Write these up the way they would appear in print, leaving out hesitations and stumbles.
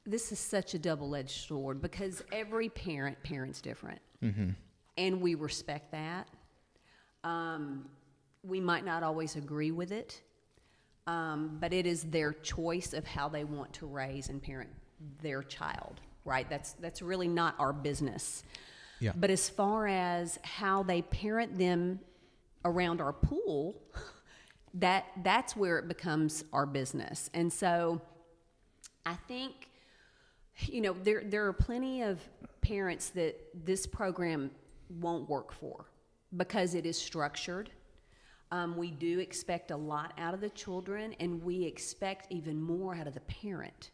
this is such a double-edged sword because every parent's different. And we respect that. We might not always agree with it, but it is their choice of how they want to raise and parent their child, right? That's really not our business. Yeah. But as far as how they parent them around our pool, that's where it becomes our business. And so I think, there are plenty of parents that this program won't work for because it is structured. We do expect a lot out of the children, and we expect even more out of the parent.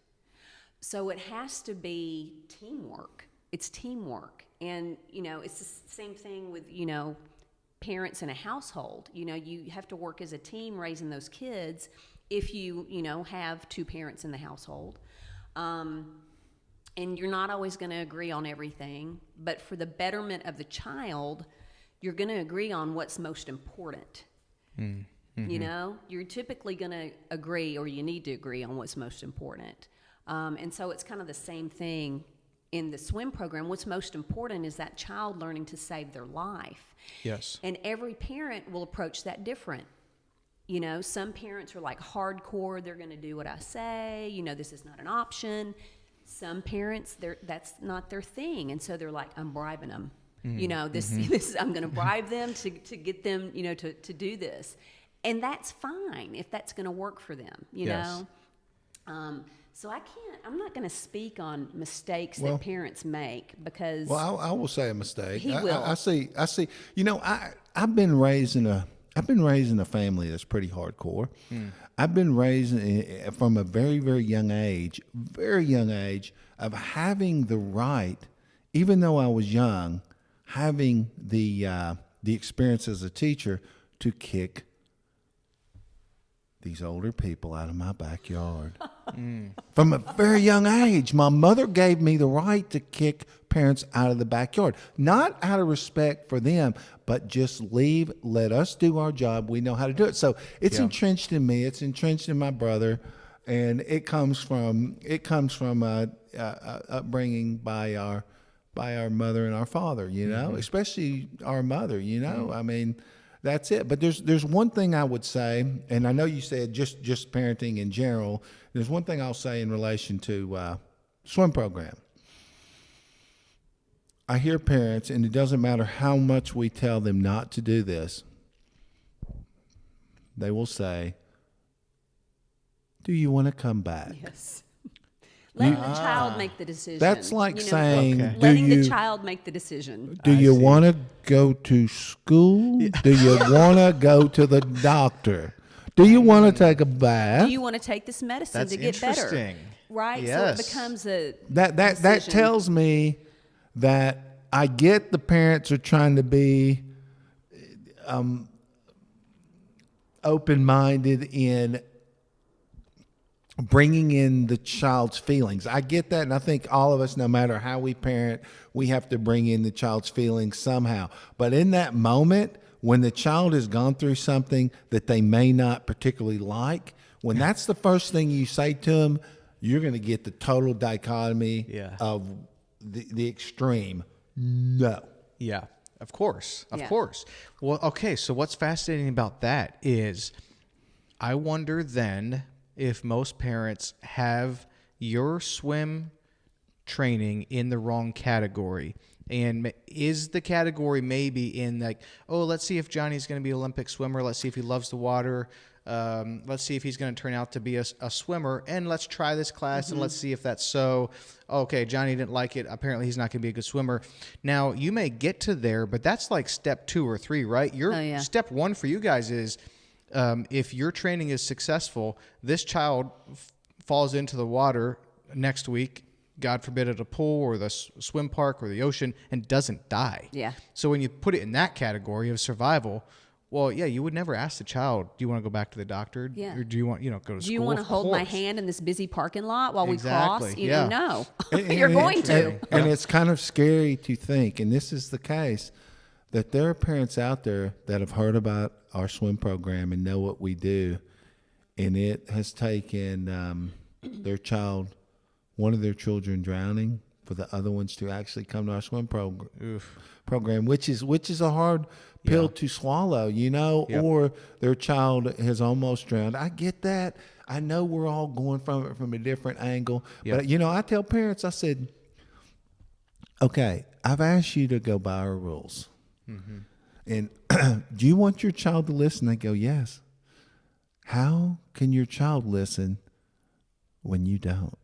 So it has to be teamwork. It's teamwork. And, it's the same thing with, parents in a household. You have to work as a team raising those kids if you, have two parents in the household. And you're not always going to agree on everything, but for the betterment of the child, you're going to agree on what's most important. You're typically going to agree, or you need to agree on what's most important. And so it's kind of the same thing in the swim program. What's most important is that child learning to save their life. Yes. And every parent will approach that different. Some parents are like hardcore, they're going to do what I say, this is not an option. Some parents, that's not their thing, and so they're like, I'm bribing them. This I'm going to bribe them to get them, to do this. And that's fine if that's going to work for them, Yes. know. So I'm not going to speak on mistakes that parents make because. Well, I will say a mistake. He will. I see. I've been raised in a family that's pretty hardcore. I've been raised from a very, very young age, of having the right, even though I was young, having the experience as a teacher to kick these older people out of my backyard. From a very young age, my mother gave me the right to kick parents out of the backyard. Not out of respect for them, but just leave, let us do our job. We know how to do it. So it's entrenched in me. It's entrenched in my brother, and it comes from upbringing by our mother and our father. Especially our mother. I mean. That's it. But there's one thing I would say, and I know you said just parenting in general. There's one thing I'll say in relation to swim program. I hear parents, and it doesn't matter how much we tell them not to do this, they will say, "Do you want to come back?" Yes. Letting the child make the decision. That's like saying, letting the child make the decision. Do you want to go to school? Yeah. Do you want to go to the doctor? Do you want to take a bath? Do you want to take this medicine to get better? Right? Yes. So it becomes a that tells me that I get the parents are trying to be open-minded in bringing in the child's feelings. I get that, and I think all of us, no matter how we parent, we have to bring in the child's feelings somehow. But in that moment, when the child has gone through something that they may not particularly like, when that's the first thing you say to them, you're going to get the total dichotomy of the extreme. No. Yeah, of course. Of course. Well, okay, so what's fascinating about that is I wonder then if most parents have your swim training in the wrong category. And is the category maybe in like, oh, let's see if Johnny's going to be an Olympic swimmer. Let's see if he loves the water. Let's see if he's going to turn out to be a swimmer. And let's try this class and let's see if that's so. Okay, Johnny didn't like it. Apparently he's not going to be a good swimmer. Now, you may get to there, but that's like step 2 or 3, right? Step 1 for you guys is if your training is successful, this child falls into the water next week, God forbid, at a pool or the swim park or the ocean, and doesn't die. Yeah. So when you put it in that category of survival, well, yeah, you would never ask the child, do you want to go back to the doctor? Yeah. Or do you want, go to school? Do you want to hold my hand in this busy parking lot while we cross? No. And You're going to. And it's kind of scary to think, and this is the case, that there are parents out there that have heard about our swim program and know what we do, and it has taken their child one of their children drowning for the other ones to actually come to our swim program, which is a hard pill to swallow, you know, or their child has almost drowned. I get that. I know we're all going from it from a different angle, but you know, I tell parents, I said, okay, I've asked you to go by our rules. And do you want your child to listen? They go, yes. How can your child listen when you don't?